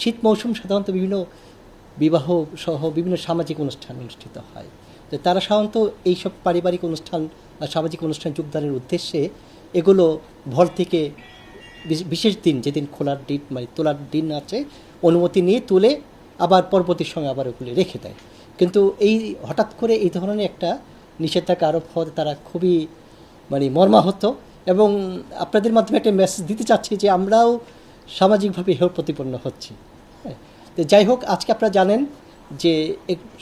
শীত মৌসুম সাধারণত বিভিন্ন বিবাহ সহ বিভিন্ন সামাজিক অনুষ্ঠান অনুষ্ঠিত হয়। তো তারা সাধারণত এইসব পারিবারিক অনুষ্ঠান বা সামাজিক অনুষ্ঠান যোগদানের উদ্দেশ্যে এগুলো ভর থেকে বিশেষ দিন যেদিন খোলার দিন মানে তোলার দিন আছে অনুমতি নিয়ে তুলে আবার পরবর্তী সময় আবার ওগুলি রেখে দেয়। কিন্তু এই হঠাৎ করে এই ধরনের একটা নিষেধাজ্ঞা আরোপ হওয়াতে তারা খুবই মর্মাহত এবং আপনাদের মাধ্যমে একটা মেসেজ দিতে চাচ্ছি যে আমরাও সামাজিকভাবে হেয় প্রতিপন্ন হচ্ছি। হ্যাঁ, তো যাই হোক, আজকে আপনারা জানেন যে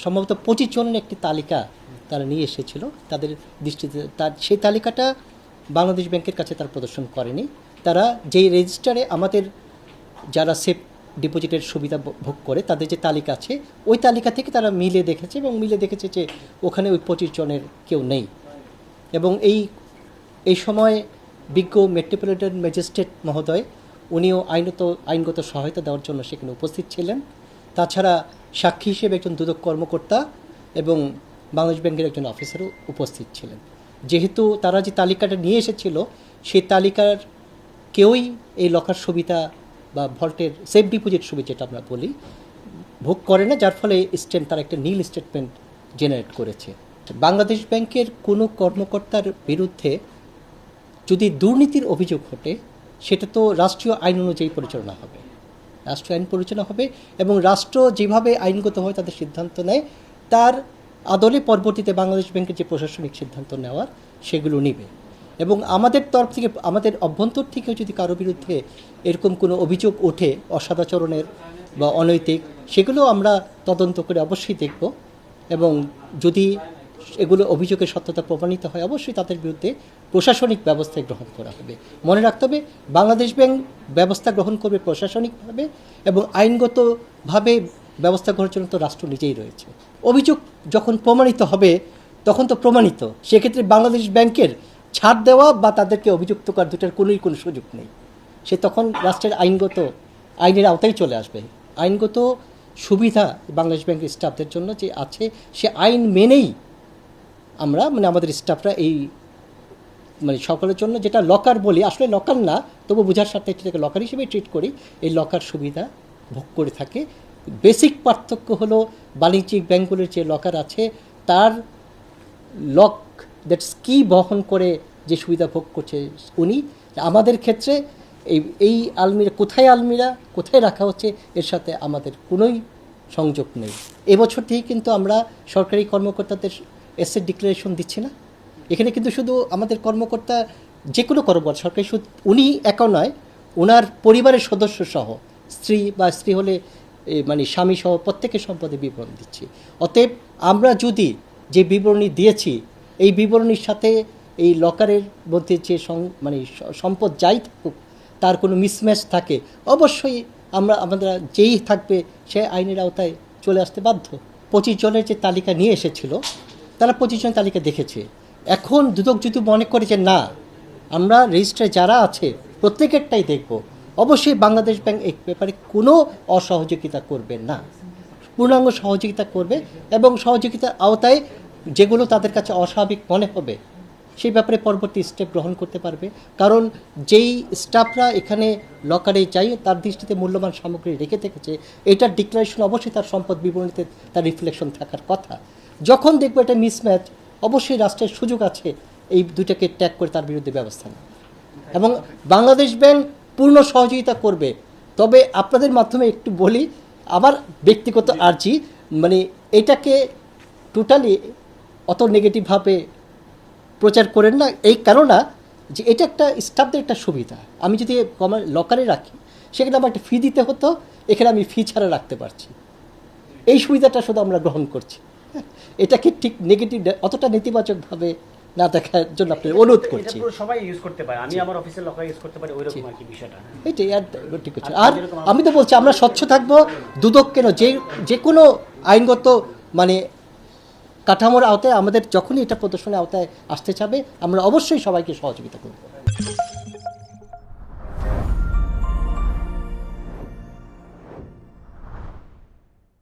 সম্ভবত 25 জনের একটি তালিকা তারা নিয়ে এসেছিল তাদের দৃষ্টিতে। সেই তালিকাটা বাংলাদেশ ব্যাংকের কাছে তারা প্রদর্শন করেনি। তারা যেই রেজিস্টারে আমাদের যারা সেফ ডিপোজিটের সুবিধা ভোগ করে তাদের যে তালিকা আছে ওই তালিকা থেকে তারা মিলে দেখেছে এবং মিলে দেখেছে যে ওখানে ওই 25 জনের কেউ নেই। এবং এই সময় বিজ্ঞ মেট্রোপলিটন ম্যাজিস্ট্রেট মহোদয় উনিও আইনগত সহায়তা দেওয়ার জন্য সেখানে উপস্থিত ছিলেন। তাছাড়া সাক্ষী হিসেবে একজন দুদক কর্মকর্তা এবং বাংলাদেশ ব্যাংকের একজন অফিসারও উপস্থিত ছিলেন। যেহেতু তারা যে তালিকাটা নিয়ে এসেছিল সেই তালিকার কেউই এই লকার সুবিধা বা ভল্টের সেফ ডিপোজিট সুবিধা যেটা আমরা বলি ভোগ করে না, যার ফলে তারা একটা নীল স্টেটমেন্ট জেনারেট করেছে। বাংলাদেশ ব্যাংকের কোনো কর্মকর্তার বিরুদ্ধে যদি দুর্নীতির অভিযোগ ঘটে সেটা তো রাষ্ট্রীয় আইন অনুযায়ী পরিচালনা হবে, রাষ্ট্রীয় আইন পরিচালনা হবে এবং রাষ্ট্র যেভাবে আইনগতভাবে তাদের সিদ্ধান্ত নেয় তার আদলে পরবর্তীতে বাংলাদেশ ব্যাংকের যে প্রশাসনিক সিদ্ধান্ত নেওয়ার সেগুলো নেবে। এবং আমাদের তরফ থেকে আমাদের অভ্যন্তর থেকেও যদি কারো বিরুদ্ধে এরকম কোনো অভিযোগ ওঠে অসদাচরণের বা অনৈতিক, সেগুলো আমরা তদন্ত করে অবশ্যই দেখব এবং যদি এগুলো অভিযোগের সত্যতা প্রমাণিত হয় অবশ্যই তাদের বিরুদ্ধে প্রশাসনিক ব্যবস্থা গ্রহণ করা হবে। মনে রাখতে হবে বাংলাদেশ ব্যাংক ব্যবস্থা গ্রহণ করবে প্রশাসনিকভাবে এবং আইনগতভাবে ব্যবস্থা গ্রহণের জন্য তো রাষ্ট্র নিজেই রয়েছে। অভিযোগ যখন প্রমাণিত হবে তখন তো প্রমাণিত, সেক্ষেত্রে বাংলাদেশ ব্যাংকের ছাড় দেওয়া বা তাদেরকে অভিযুক্ত করার দুটার কোনো সুযোগ নেই। সে তখন রাষ্ট্রের আইনের আওতায় চলে আসবে। আইনগত সুবিধা বাংলাদেশ ব্যাংকের স্টাফদের জন্য যে আছে সে আইন মেনেই আমরা আমাদের স্টাফরা এই সকলের জন্য যেটা লকার বলি, আসলে লকার না তবু বোঝার সাথে এটাকে লকার হিসেবে ট্রিট করি, এই লকার সুবিধা ভোগ করে থাকে। বেসিক পার্থক্য হলো বাণিজ্যিক ব্যাংকগুলির যে লকার আছে তার লক দ্যাটস কি বহন করে যে সুবিধা ভোগ করছে উনি। আমাদের ক্ষেত্রে এই আলমিরা কোথায় রাখা হচ্ছে এর সাথে আমাদের কোনোই সংযোগ নেই। এবছর থেকে কিন্তু আমরা সরকারি কর্মকর্তাদের অ্যাসেট ডিক্লারেশন দিচ্ছি না। এখানে কিন্তু শুধু আমাদের কর্মকর্তা যে কোনো কর্মকর্তা সরকারি উনি একা নয়, ওনার পরিবারের সদস্য সহ স্ত্রী হলে স্বামী সহ প্রত্যেকের সম্পদে বিবরণ দিচ্ছি। অতএব আমরা যদি যে বিবরণী দিয়েছি এই বিবরণীর সাথে এই লকারের মধ্যে যে সম্পদ যাই থাকুক তার কোনো মিসম্যাচ থাকে অবশ্যই আমাদের যেই থাকবে সে আইনের আওতায় চলে আসতে বাধ্য। 25 জনের যে তালিকা নিয়ে এসেছিল তারা 25 জনের তালিকা দেখেছে। এখন দুদক যদি মনে করে যে না আমরা রেজিস্ট্রারে যারা আছে প্রত্যেকেরটাই দেখব, অবশ্যই বাংলাদেশ ব্যাংক এই ব্যাপারে কোনো অসহযোগিতা করবে না, পূর্ণাঙ্গ সহযোগিতা করবে এবং সহযোগিতার আওতায় যেগুলো তাদের কাছে অস্বাভাবিক মনে হবে সেই ব্যাপারে পরবর্তী স্টেপ গ্রহণ করতে পারবে। কারণ যেই স্টাফরা এখানে লকারে যাই তার দৃষ্টিতে মূল্যবান সামগ্রী রেখে থেকেছে এটার ডিক্লারেশন অবশ্যই তার সম্পদ বিবরণীতে তার রিফ্লেকশন থাকার কথা। যখন দেখবো এটা মিসম্যাচ অবশ্যই রাষ্ট্রের সুযোগ আছে এই দুটাকে ট্যাগ করে তার বিরুদ্ধে ব্যবস্থা নেয় এবং বাংলাদেশ ব্যাংক পূর্ণ সহযোগিতা করবে। তবে আপনাদের মাধ্যমে একটু বলি আবার ব্যক্তিগত আর্জি, এটাকে টোটালি অত নেগেটিভভাবে প্রচার করেন না, এই কারণে যে এটা একটা স্টাফদের একটা সুবিধা। আমি যদি লকারে রাখি সেখানে আমার একটা ফি দিতে হতো, এখানে আমি ফি ছাড়া রাখতে পারছি, এই সুবিধাটা শুধু আমরা গ্রহণ করছি। এটাকে ঠিক অতটা নেতিবাচকভাবে না দেখার জন্য আপনাদের অনুরোধ করছি। সবাই ইউজ করতে পারে, আমি আমার অফিসের লকার ইউজ করতে পারি ওইরকম আর কি বিষয়টা। এইটাই ঠিক আছে। আর আমি তো বলছি আমরা স্বচ্ছ থাকবো, দুদক কেন যে কোনো আইনগত কাঠামোর আওতায় আমাদের যখনই এটা প্রদর্শনের আওতায় আসতে চাবে আমরা অবশ্যই সবাইকে সহযোগিতা করব।